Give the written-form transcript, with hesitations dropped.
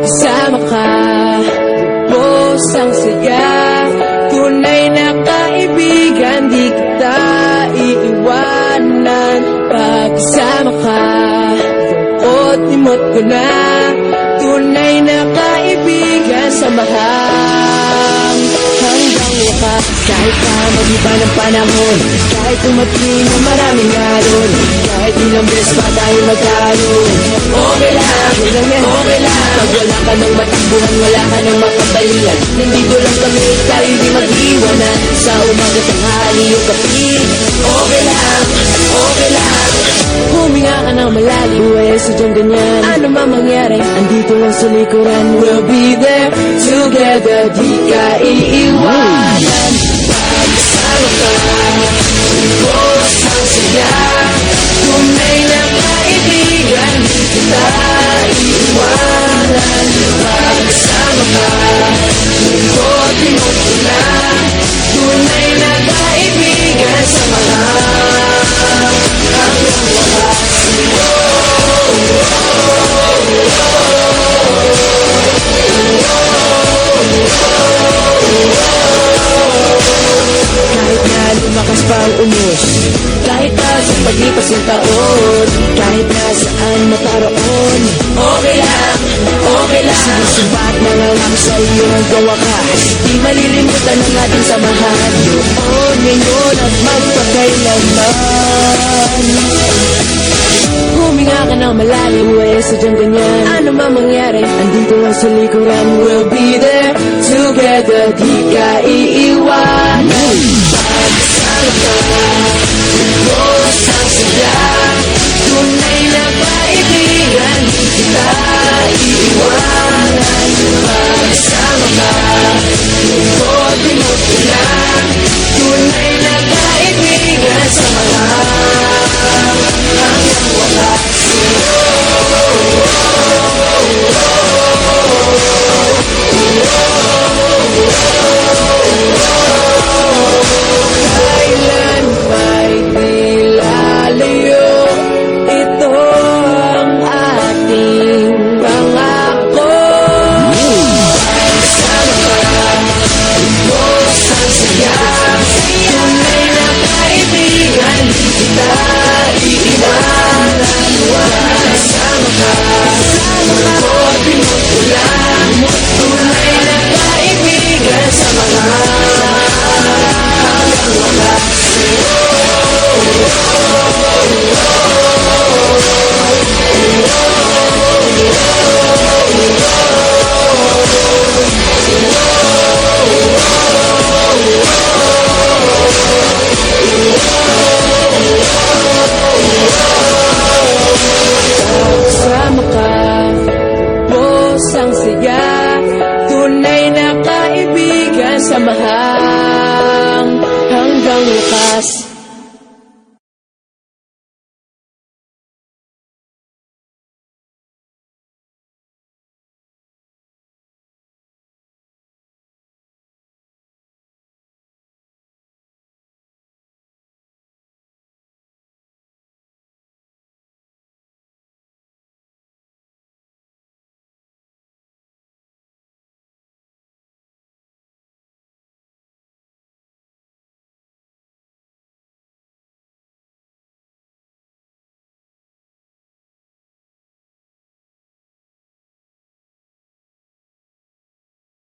Pagkasama ka, bos ang saya. Tunay na kaibigan, di kita iiwanan. Pagkasama ka, limot ko na. Tunay na kaibigan, samahan hanggang wakas. Kahit pa mag-iba ng panahon, kahit tumating na maraming alon, kahit ilang beses pa tayo magkaroon, okay lang, okay lang. Pag wala ka ng matakbuhan, wala ka ng makabalian, nandito lang kami, tayo di mag-iwanan. Sa umaga, tanghali o gabi, okay lang, okay lang. Huminga ka ng malalim, buhay sadyang ganyan. Ano man mangyari, andito lang sa likuran. We'll be there together, di ka iiwanan. Pagkasama ka, bos ang saya. Tunay na kaibigan, di kita iiwanan. Pagkasama ka, limot ko na. Tunay na kaibigan, samahan hanggang wakas. Kahit na lumakas pa ang unos, kahit na sa paglipas ng taon, kahit na saan mataroon, okay lang, okay lang. Sinusubat na lang ako sa iyo hanggang wakas. Di malilimutan ang ating samahan, noon, ngayon at magpakailanman. Huminga ka ng malalim, buhay sadyang ganyan. Ano man mangyari, andito lang sa likuran. We'll be there together, di ka iiwanan. Pagkasama ka, bos ang saya. Tunay na kaibigan, di kita iiwanan. Pagkasama ka, limot ko na. Tunay na kaibigan, samahan hanggang wakas. Kailan ba'y di lalayo, ito ang ating pangako. Pagkasama ka, bos ang saya. Tunay na kaibigan, di kita iiwanan. Pagkasama ka, limot ko lang. Tunay na kaibigan, samahan hanggang wakas. Pagkasama ka, bos ang saya. Tunay na kaibigan, samahan hanggang wakas.